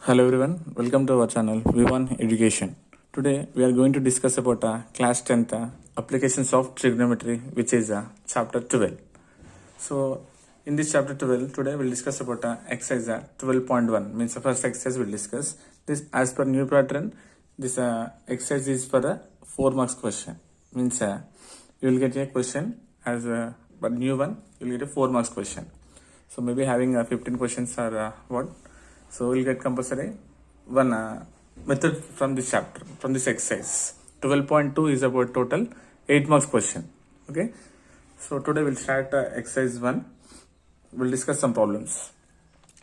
Hello everyone, welcome to our channel V1 Education. Today we are going to discuss about class 10th applications of trigonometry, which is chapter 12. So in this chapter 12, today we'll discuss about exercise 12.1, means the first exercise we'll discuss. This as per new pattern, this exercise is for a 4 marks question. Means you will get a question as but new one, you will get a 4 marks question. So maybe having 15 questions or what. So we'll get compulsory one method from this chapter, from this exercise. 12.2 is about total 8 marks question. Okay. So today we'll start exercise 1. We'll discuss some problems.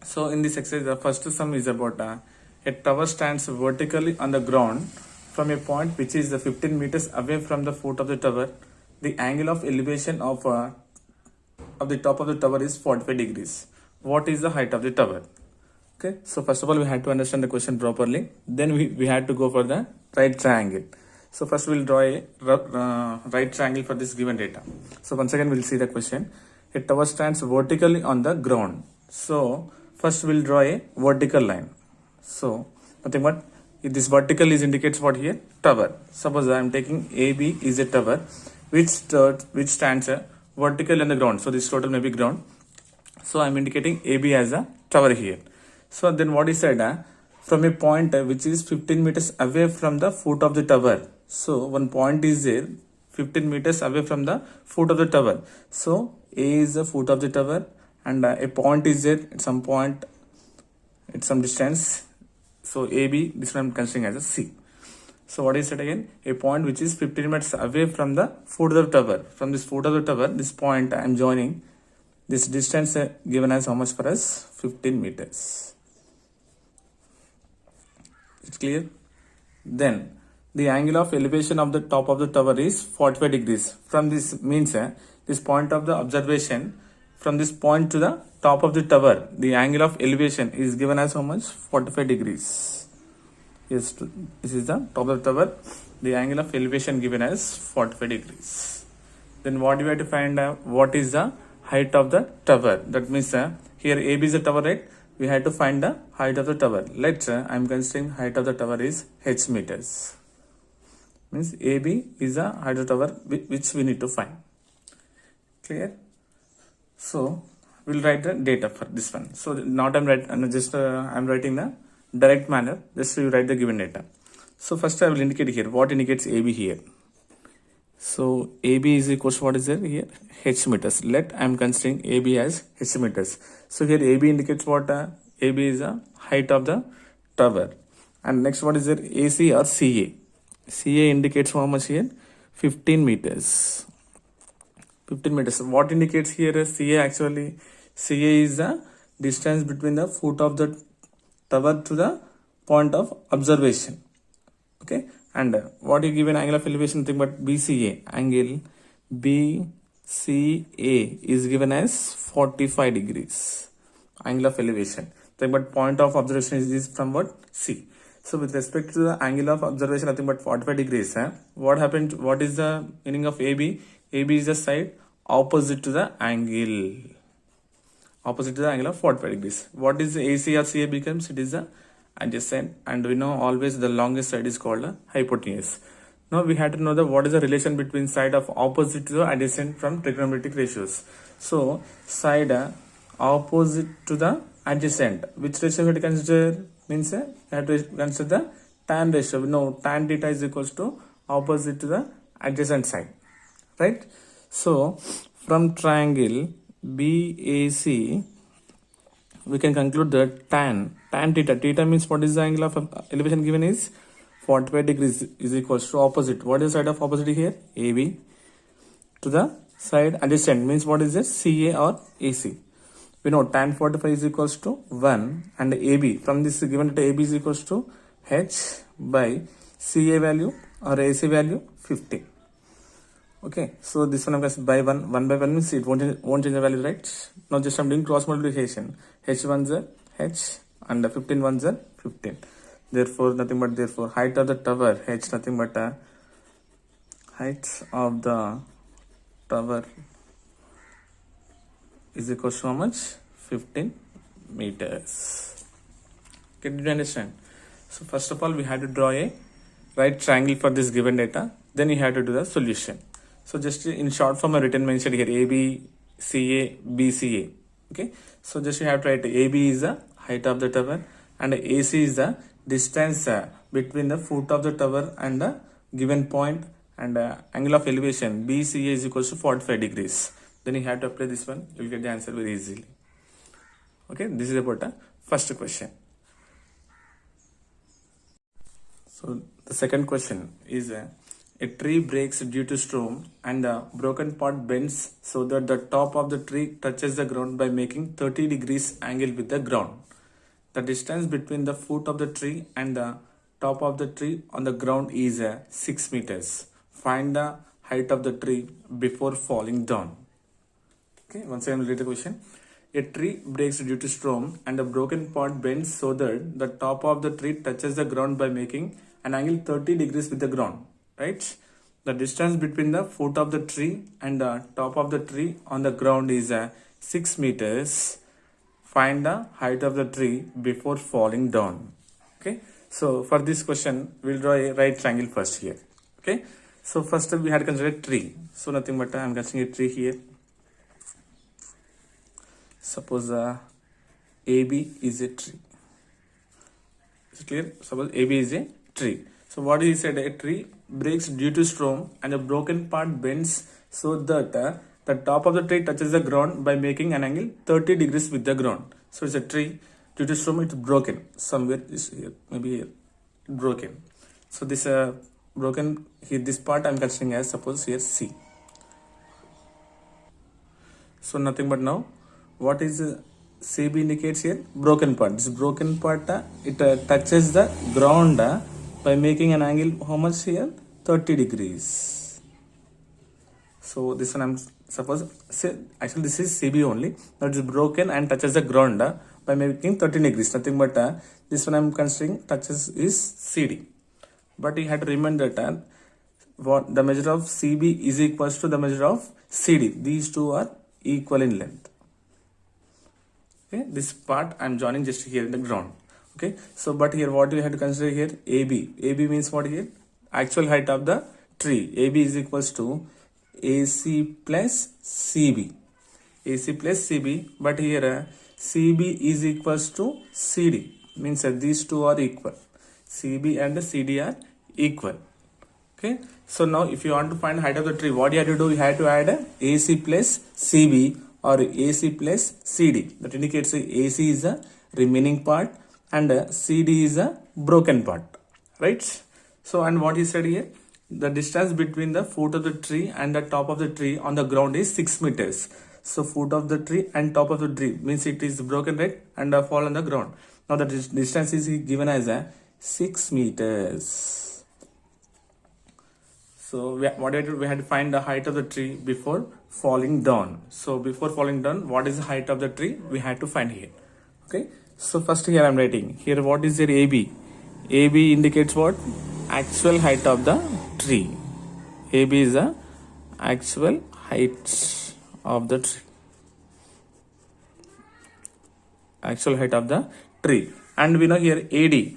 So in this exercise, the first sum is about a tower stands vertically on the ground from a point which is 15 meters away from the foot of the tower. The angle of elevation of the top of the tower is 45 degrees. What is the height of the tower? Okay, so first of all we had to understand the question properly, then we had to go for the right triangle. So first we'll draw a right triangle for this given data. So once again we'll see the question. A tower stands vertically on the ground. So first we'll draw a vertical line. So nothing but this vertical is indicates what here? Tower. Suppose I am taking AB is a tower which stands vertical on the ground. So this total may be ground. So I am indicating AB as a tower here. So then what is said from a point which is 15 meters away from the foot of the tower. So one point is there 15 meters away from the foot of the tower. So A is the foot of the tower and a point is there at some point at some distance. So AB, this one I am considering as a C. So what is it again? A point which is 15 meters away from the foot of the tower. From this foot of the tower, this point I am joining. This distance given as how much for us? 15 meters. It's clear? Then the angle of elevation of the top of the tower is 45 degrees. From this means this point of the observation, from this point to the top of the tower, the angle of elevation is given as how much? 45 degrees. Yes, this is the top of the tower. The angle of elevation given as 45 degrees. Then what do we have to find out? What is the height of the tower? That means here AB is the tower, right? We had to find the height of the tower. Let's I am considering height of the tower is h meters. Means AB is the height of the tower which we need to find. Clear? So we'll write the data for this one. So not I'm writing the direct manner. Just you write the given data. So first I will indicate here what indicates AB here. So AB is equals to what is there here? H meters. Let I am considering AB as H meters. So here AB indicates what? AB is the height of the tower. And next what is there? AC or CA. CA indicates how much here? 15 meters. 15 meters. What indicates here CA actually? CA is the distance between the foot of the tower to the point of observation. Okay. And what is given angle of elevation? Nothing but BCA. Angle BCA is given as 45 degrees. Angle of elevation. Nothing but point of observation is from what? C. So with respect to the angle of observation, nothing but 45 degrees. What happened? What is the meaning of AB? AB is the side opposite to the angle. Opposite to the angle of 45 degrees. What is the AC or CA becomes? It is the adjacent, and we know always the longest side is called hypotenuse. Now we had to know what is the relation between side of opposite to the adjacent from trigonometric ratios. So side opposite to the adjacent, which ratio we have to consider? Means you have to consider the tan ratio. We know tan theta is equals to opposite to the adjacent side, right? So from triangle BAC we can conclude that tan theta means what is the angle of elevation given is 45 degrees is equals to opposite. What is the side of opposite here? AB to the side adjacent means what is this? CA or AC. We know tan 45 is equals to 1 and AB from this given data AB is equals to H by CA value or AC value 50. Okay, so this one I'm by 1 by 1 means it won't change the value, right? Now just I'm doing cross multiplication. H1 is H and 15 ones are 15. Therefore nothing but height of the tower H nothing but height of the tower is equal to how much? 15 meters. Did you understand? So first of all, we had to draw a right triangle for this given data. Then you have to do the solution. So just in short form, I written mentioned here AB, CA, BCA. Okay. So just you have to write AB is the height of the tower and AC is the distance between the foot of the tower and the given point, and angle of elevation BCA is equals to 45 degrees. Then you have to apply this one. You will get the answer very easily. Okay. This is about the first question. So the second question is a tree breaks due to storm and the broken part bends so that the top of the tree touches the ground by making 30 degrees angle with the ground. The distance between the foot of the tree and the top of the tree on the ground is 6 meters. Find the height of the tree before falling down. Okay, once again, read the question. A tree breaks due to storm and the broken part bends so that the top of the tree touches the ground by making an angle 30 degrees with the ground. Right? The distance between the foot of the tree and the top of the tree on the ground is 6 meters. Find the height of the tree before falling down. Okay. So for this question, we'll draw a right triangle first here. Okay. So first we had to consider a tree. So nothing but I'm considering a tree here. Suppose AB is a tree. Is it clear? Suppose AB is a tree. So what he said, a tree breaks due to storm and a broken part bends so that the top of the tree touches the ground by making an angle 30 degrees with the ground. So it's a tree, due to storm it's broken. Somewhere is here, maybe here, broken. So this broken here, this part I'm considering as suppose here C. So nothing but now, what is CB indicates here? Broken part. This broken part, it touches the ground by making an angle, how much here? 30 degrees. So this one I'm suppose, actually this is CB only. Now it is broken and touches the ground by making 30 degrees. Nothing but this one I'm considering touches is CD. But you have to remember that what the measure of CB is equals to the measure of CD. These two are equal in length. Okay, this part I'm joining just here in the ground. Okay, so but here what do you have to consider here? AB. AB means what here? Actual height of the tree. AB is equals to AC plus CB. AC plus CB, but here CB is equals to CD. Means that these two are equal. CB and CD are equal. Okay, so now if you want to find height of the tree, what you have to do? You have to add AC plus CB or AC plus CD. That indicates AC is the remaining part and CD is a broken part, right? So and what he said here, the distance between the foot of the tree and the top of the tree on the ground is 6 meters. So foot of the tree and top of the tree means it is broken, right, and fall on the ground. Now the distance is given as 6 meters. So we had to find the height of the tree before falling down. So before falling down, what is the height of the tree? We had to find here. Okay. So first here I'm writing here what is your AB. AB indicates what? Actual height of the tree. AB is the actual height of the tree. Actual height of the tree. And we know here AD.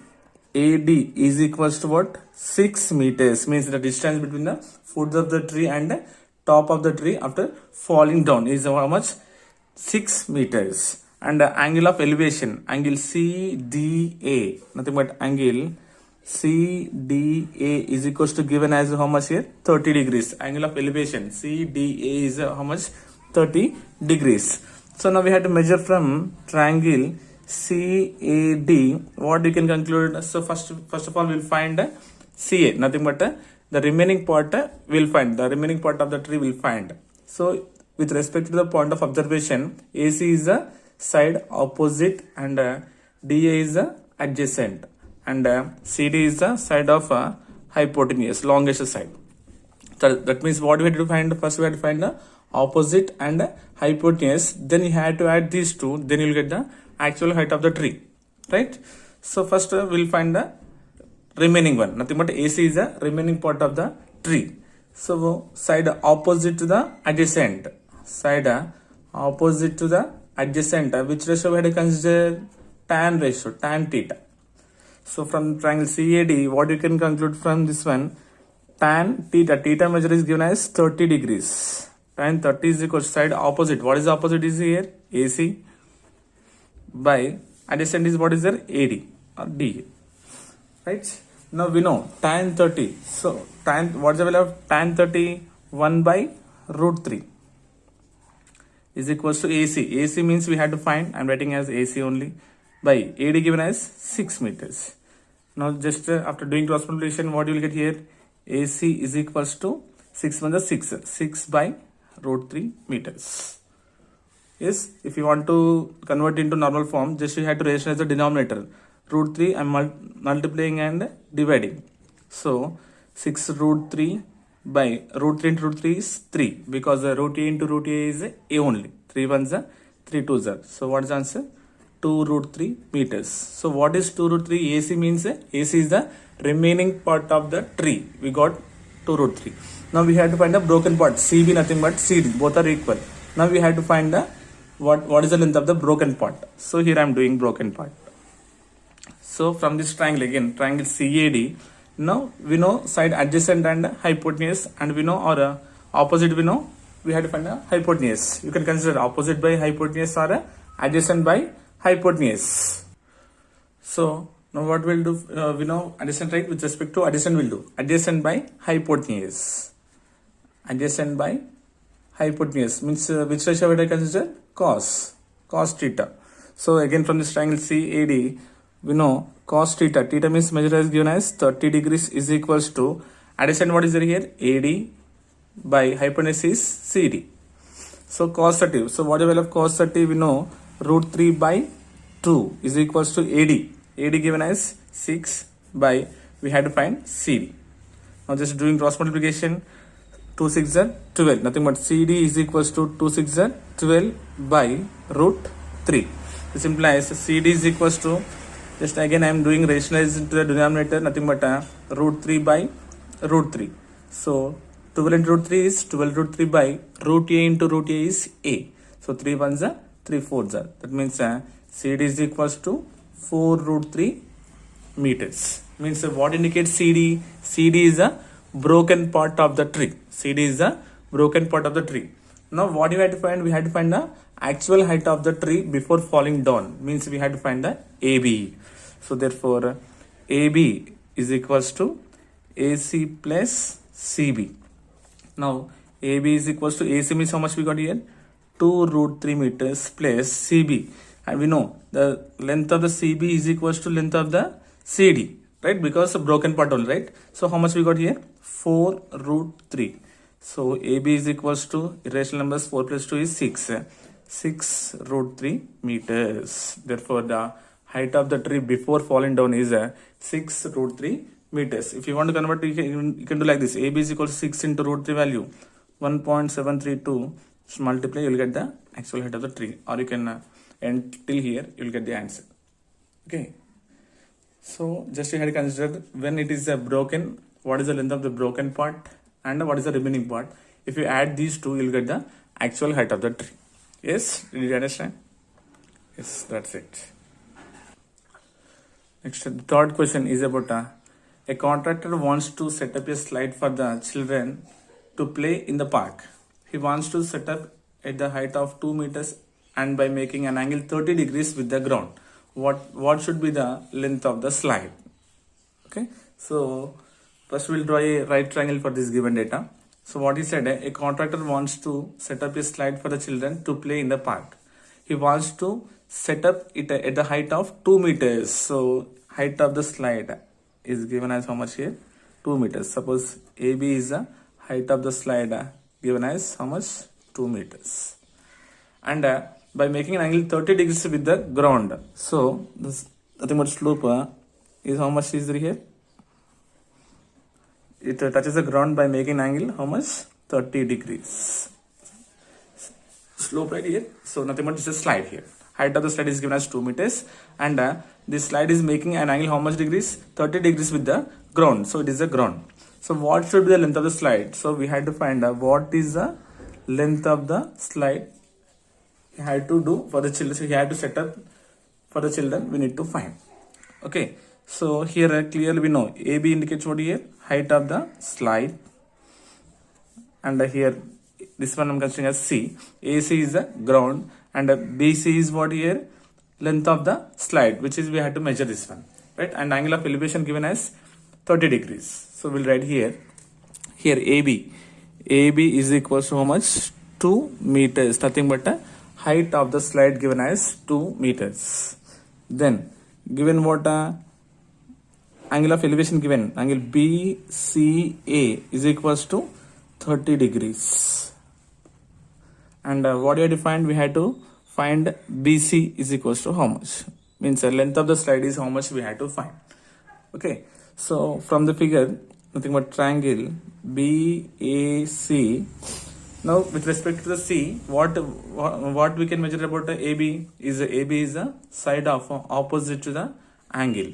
AD is equals to what? 6 meters. Means the distance between the foot of the tree and the top of the tree after falling down is how much? 6 meters. And the angle of elevation, angle CDA, nothing but angle CDA is equals to given as how much here? 30 degrees. Angle of elevation CDA is how much? 30 degrees. So now we have to measure from triangle CAD. What you can conclude? So first of all we'll find CA, nothing but the remaining part we'll find. The remaining part of the tree we'll find. So with respect to the point of observation, AC is the side opposite and DA is the adjacent and CD is the side of hypotenuse, longest side. So that means what we have to find? First we have to find the opposite and hypotenuse, then you have to add these two, then you will get the actual height of the tree, right? So first we'll find the remaining one, nothing but AC is the remaining part of the tree. So side opposite to the adjacent, side opposite to the adjacent, which ratio we had to consider? Tan ratio, tan theta. So from triangle CAD, what you can conclude from this one? Tan theta measure is given as 30 degrees. Tan 30 is equal to side opposite. What is opposite is here? AC by adjacent is what is there? AD or DA. Right? Now we know tan 30. So what is the value of tan 30? 1 by root 3 is equals to AC. AC means we had to find, I'm writing as AC only, by AD given as 6 meters. Now just after doing cross multiplication, what you will get here? AC is equals to 6 minus 6 by root 3 meters. Yes, if you want to convert into normal form, just you have to rationalize the denominator. Root 3 I'm multiplying and dividing. So 6 root 3 by root 3 into root 3 is 3, because the root a into root a is a only. 3 ones are 3 twos are. So what is the answer? 2 root 3 meters. So what is 2 root 3? AC means AC is the remaining part of the tree. We got 2 root 3. Now we have to find the broken part. CB nothing but CD. Both are equal. Now we have to find the what is the length of the broken part. So here I am doing broken part. So from this triangle again, triangle CAD. Now we know side adjacent and hypotenuse, and we know our opposite we know. We have to find a hypotenuse. You can consider opposite by hypotenuse or adjacent by hypotenuse. So now what we'll do, we know adjacent, right? With respect to adjacent we'll do adjacent by hypotenuse. Adjacent by hypotenuse means which ratio would I consider? Cos theta. So again from this triangle CAD, we know cos theta. Theta means measure as given as 30 degrees is equals to adjacent. What is there here? AD by hypotenuse is CD. So cos 30. So what is the value of cos 30? We know root 3 by 2 is equals to AD. AD given as 6 by, we had to find CD. Now just doing cross multiplication, 2 6 are 12. Nothing but CD is equals to 2 6 are 12 by root 3. This implies CD is equals to, just again I am doing rationalization to the denominator, nothing but root 3 by root 3. So 12 into root 3 is 12 root 3 by root a into root a is a. So 3 ones are 3 fours are. That means CD is equals to 4 root 3 meters. Means what indicates CD? CD is a broken part of the tree. CD is a broken part of the tree. Now what you had to find? We had to find the actual height of the tree before falling down. Means we had to find the AB. So therefore AB is equals to AC plus CB. Now AB is equals to AC means how much we got here? 2 root 3 meters plus CB. And we know the length of the CB is equals to length of the CD, right? Because a broken part only, right? So how much we got here? 4 root 3. So AB is equals to irrational numbers, 4 plus 2 is 6. 6 root 3 meters. Therefore the height of the tree before falling down is 6 root 3 meters. If you want to convert, you can do like this. AB is equal to 6 into root 3 value 1.732. Just multiply, you will get the actual height of the tree, or you can end till here, you will get the answer. Okay. So just you have to consider when it is broken, what is the length of the broken part and what is the remaining part. If you add these two, you will get the actual height of the tree. Yes, did you understand? Yes, that's it. Next, the third question is about a contractor wants to set up a slide for the children to play in the park. He wants to set up at the height of 2 meters and by making an angle 30 degrees with the ground. What should be the length of the slide? Okay, so first we'll draw a right triangle for this given data. So what he said, a contractor wants to set up a slide for the children to play in the park. He wants to set up it at the height of 2 meters. So height of the slide is given as how much here? 2 meters. Suppose AB is the height of the slide given as how much? 2 meters. And by making an angle 30 degrees with the ground. So this nothing but slope is how much is there here? It touches the ground by making an angle how much? 30 degrees. Slope right here. So nothing but just a slide here. Height of the slide is given as 2 meters, and this slide is making an angle how much degrees? 30 degrees with the ground. So it is the ground. So what should be the length of the slide? So we had to find out what is the length of the slide. He had to do for the children. So he had to set up for the children. We need to find. Okay. So here clearly we know AB indicates what here? Height of the slide. And here this one I'm considering as C. AC is the ground and BC is what here? Length of the slide, which is we had to measure this one, right? And angle of elevation given as 30 degrees. So we'll write here AB is equals to how much? 2 meters, nothing but a height of the slide given as 2 meters. Then given what angle of elevation given, angle BCA is equals to 30 degrees. And what we had to find? We had to find BC is equals to how much? Means the length of the slide is how much we had to find. Okay, so from the figure, nothing but triangle BAC. Now with respect to the C, what we can measure about the AB is the side of opposite to the angle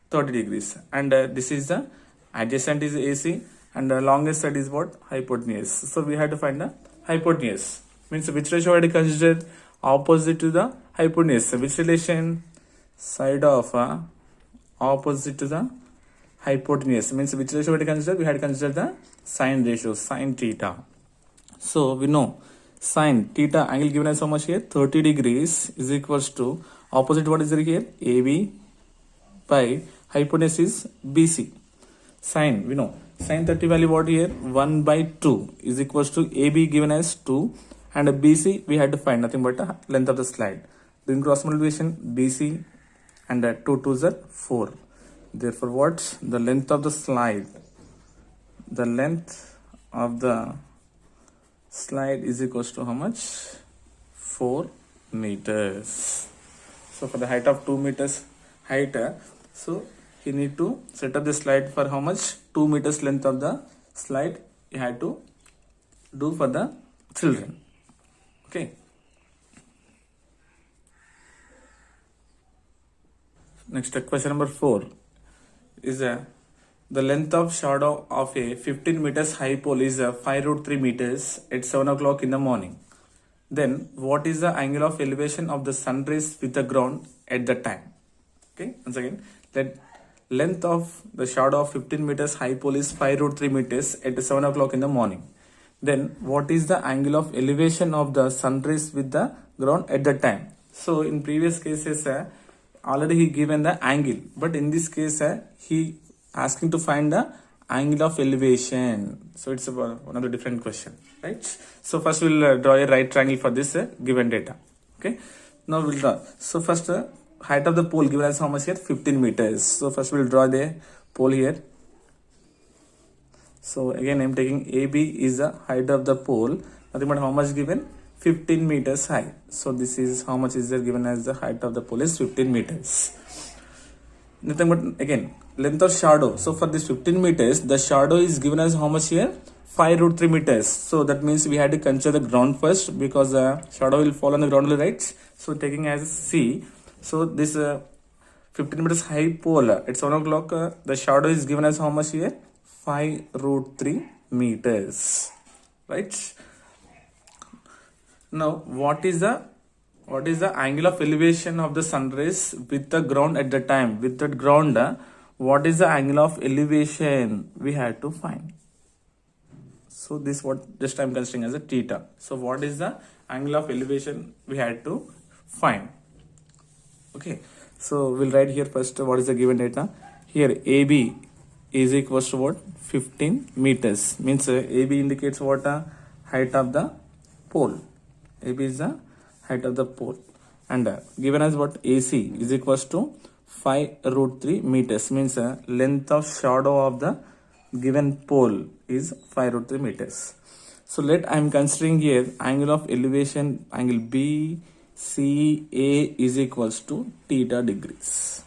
30 degrees, and this is the adjacent is AC, and the longest side is what? Hypotenuse. So we had to find the hypotenuse. Means which ratio I had to consider? Opposite to the hypotenuse. Which relation? Side of opposite to the hypotenuse. Means which ratio we had to consider? We had to consider the sine ratio, sine theta. So we know sine theta angle given as how much here? 30 degrees is equals to opposite, what is there here? AB by hypotenuse is BC. Sine, we know sine 30 value what here? 1 by 2 is equals to AB given as 2, and BC we had to find nothing but the length of the slide. Doing cross multiplication, BC and 2 2s are 4. Therefore what? The length of the slide, the length of the slide is equals to how much? 4 meters. So for the height of 2 meters height, so he need to set up the slide for how much? 2 meters length of the slide he had to do for the children. Okay. Next question number 4 is the length of shadow of a 15 meters high pole is 5√3 meters at 7 o'clock in the morning. Then what is the angle of elevation of the sun rays with the ground at the time? Okay, once again, that length of the shadow of 15 meters high pole is 5√3 meters at 7 o'clock in the morning. Then what is the angle of elevation of the sun rays with the ground at the time? So in previous cases already he given the angle, but in this case he asking to find the angle of elevation. So it's one of the different question, right? So first we'll draw a right triangle for this given data. Okay, now we'll draw. So first height of the pole given as how much here? 15 meters. So first we'll draw the pole here. So again I'm taking AB is the height of the pole, nothing but how much given? 15 meters high. So this is how much is there given as the height of the pole is 15 meters. Nothing but again length of shadow. So for this 15 meters, the shadow is given as how much here? 5√3 meters. So that means we had to consider the ground first, because the shadow will fall on the ground, right? So taking as C. So this 15 meters high pole at 7 o'clock, the shadow is given as how much here? 5√3 meters, right? Now what is the angle of elevation of the sun rays with the ground at the time? With that ground, what is the angle of elevation we had to find? So this what just I'm considering as a theta. So what is the angle of elevation we had to find? Okay, so we'll write here first what is the given data. Here AB is equals to what? 15 meters. Means AB indicates what? Height of the pole. AB is the height of the pole, and given as what? AC is equals to 5√3 meters. Means length of shadow of the given pole is 5√3 meters. So let I am considering here angle of elevation, angle BCA is equals to theta degrees.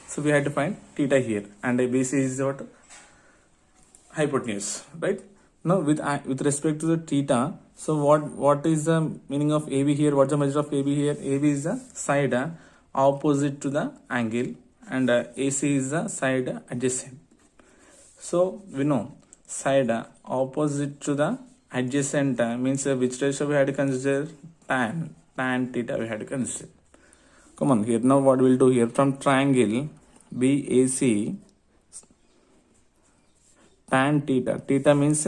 So we had to find theta here, and BC is what? Hypotenuse, right? Now with respect to the theta, so what is the meaning of AB here? What's the measure of AB here? AB is the side opposite to the angle, and AC is the side adjacent. So we know side opposite to the adjacent means which ratio we had to consider? Tan theta we had to consider. Come on, here now what we'll do here, from triangle BAC tan theta. Theta means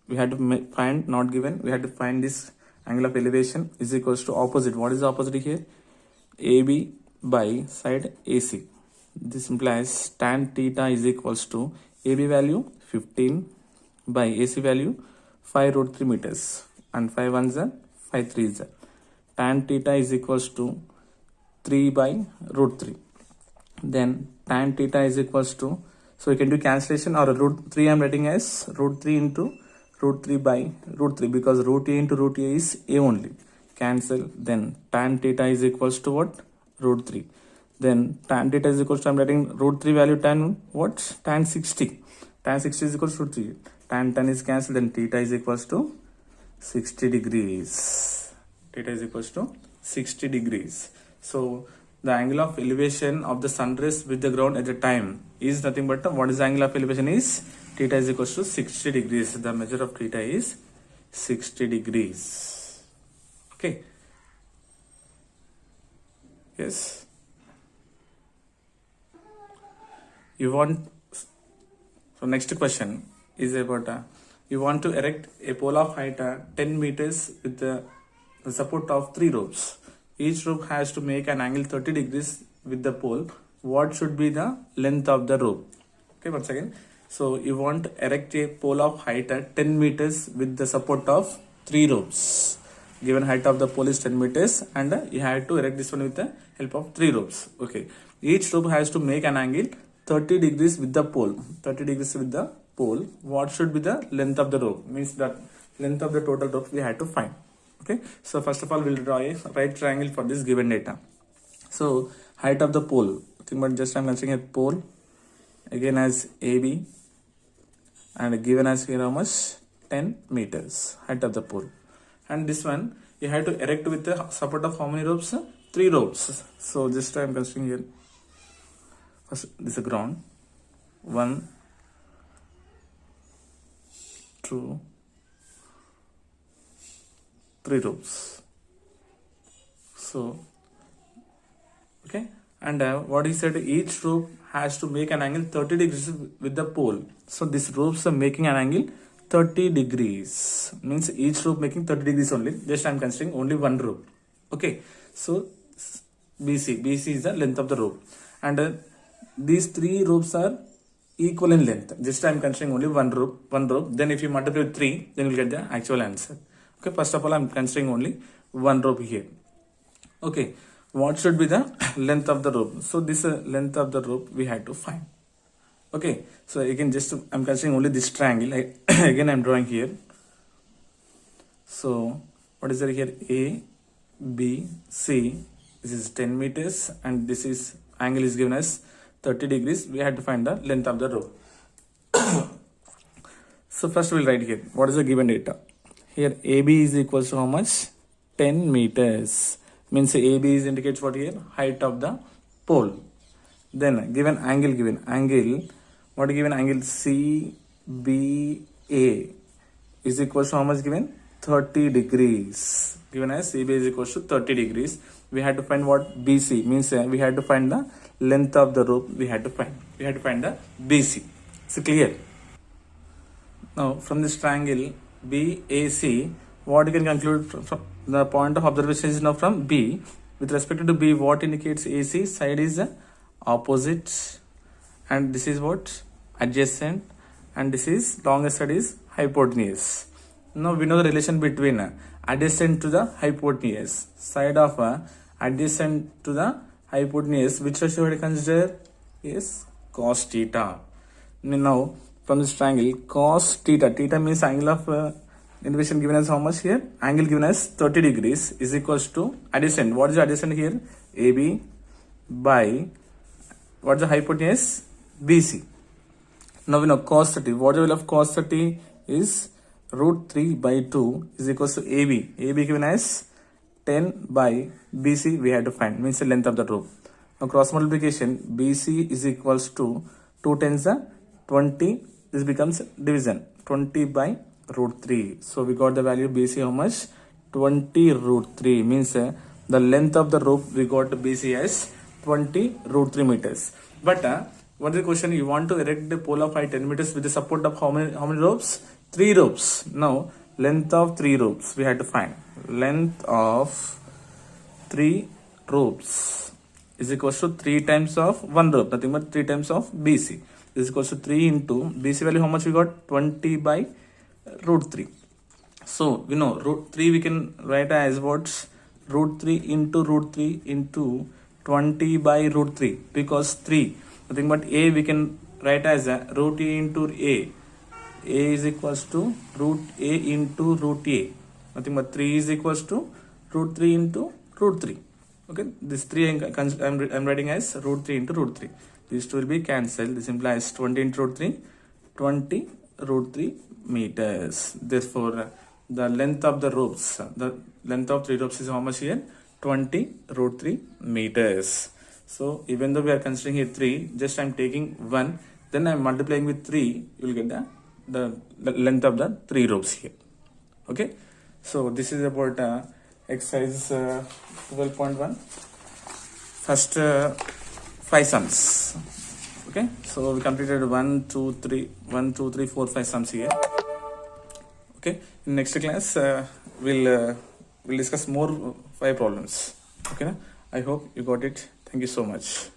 we had to find, not given, we had to find this angle of elevation is equals to opposite. What is the opposite here? AB by side AC. This implies tan theta is equals to AB value 15 by AC value 5 root 3 meters, and 5 ones are 5 threes are. Tan theta is equals to 3 by root 3. Then tan theta is equals to, so you can do cancellation, or root 3 I am writing as root 3 into root 3 by root 3, because root A into root A is A only. Cancel. Then tan theta is equals to what? Root 3. Then tan theta is equals to, I am writing root 3 value tan what? Tan 60. Tan 60 is equals to 3. Tan is cancelled, then theta is equals to 60 degrees. Theta is equals to 60 degrees. So the angle of elevation of the sun rays with the ground at the time is nothing but what is the angle of elevation is theta is equals to 60 degrees. The measure of theta is 60 degrees. Okay. Yes. You want, so next question is about you want to erect a pole of height 10 meters with the support of 3 ropes. Each rope has to make an angle 30 degrees with the pole. What should be the length of the rope? Okay, once again. So you want to erect a pole of height 10 meters with the support of 3 ropes. Given height of the pole is 10 meters, and you have to erect this one with the help of 3 ropes. Okay. Each rope has to make an angle 30 degrees with the pole. 30 degrees with the pole. What should be the length of the rope? Means that length of the total rope we have to find. Okay. So first of all, we'll draw a right triangle for this given data. So height of the pole. But just I'm considering a pole again as AB, and given as here how much? 10 meters height of the pole. And this one you have to erect with the support of how many ropes? 3 ropes. So just I'm considering here. First, this is ground. 1, 2, 3 ropes. So, okay. And what he said, each rope has to make an angle 30 degrees with the pole. So these ropes are making an angle 30 degrees. Means each rope making 30 degrees only. Just I'm considering only one rope. Okay. So BC is the length of the rope. And these 3 ropes are equal in length. Just I'm considering only one rope. Then if you multiply with 3, then you'll get the actual answer. Okay. First of all, I'm considering only one rope here. Okay. What should be the length of the rope? So this length of the rope we had to find. Okay. So again, just I'm considering only this triangle. Again, I'm drawing here. So what is there here? A, B, C. This is 10 meters, and this is angle is given as 30 degrees. We had to find the length of the rope. So first we'll write here. What is the given data? Here AB is equals to how much? 10 meters. Means AB is indicates what here? Height of the pole. Then given angle, what given angle? CBA is equals to how much given? 30 degrees. Given as CBA is equals to 30 degrees. We had to find what? BC. Means we had to find the length of the rope. We had to find the BC. So clear? Now from this triangle BAC, what you can conclude from the point of observation is now from B. With respect to B, what indicates AC? Side is opposite, and this is what? Adjacent, and this is longest side is hypotenuse. Now we know the relation between adjacent to the hypotenuse. Side of adjacent to the hypotenuse, which ratio we consider is cos theta. Now from this triangle, cos theta, theta means angle of elevation given as how much here? Angle given as 30 degrees is equals to adjacent. What is the adjacent here? AB by what is the hypotenuse? BC. Now we know cos 30. What is the value of cos 30 is root 3 by 2 is equals to AB. AB given as 10 by BC we had to find. Means the length of the rope. Now cross multiplication, BC is equals to 2 times the 20. This becomes division. 20 by root 3. So we got the value BC how much? 20 root 3. Means the length of the rope we got BC as 20 root 3 meters. But what is the question? You want to erect the pole of height 10 meters with the support of how many ropes? 3 ropes. Now length of 3 ropes we had to find. Length of 3 ropes is equals to 3 times of 1 rope, nothing but 3 times of BC. This is equals to 3 into BC value. How much we got? 20 by root 3. So we know root 3 we can write as what? Root 3 into root 3 into 20 by root 3, because 3 nothing but a we can write as a root a into a. A is equals to root a into root a, nothing but 3 is equals to root 3 into root 3. Okay, this 3 I'm writing as root 3 into root 3. These two will be cancelled. This implies 20 into root 3, 20 root 3 meters. Therefore the length of the ropes, the length of 3 ropes is how much here? 20 root 3 meters. So even though we are considering here 3, just I'm taking 1, then I'm multiplying with 3, you will get the length of the 3 ropes here. Okay, so this is about exercise 12.1, first 5 sums. Okay, so we completed 1 2 3 4 5 sums here. Okay, in next class we'll discuss more 5 problems. Okay, I hope you got it. Thank you so much.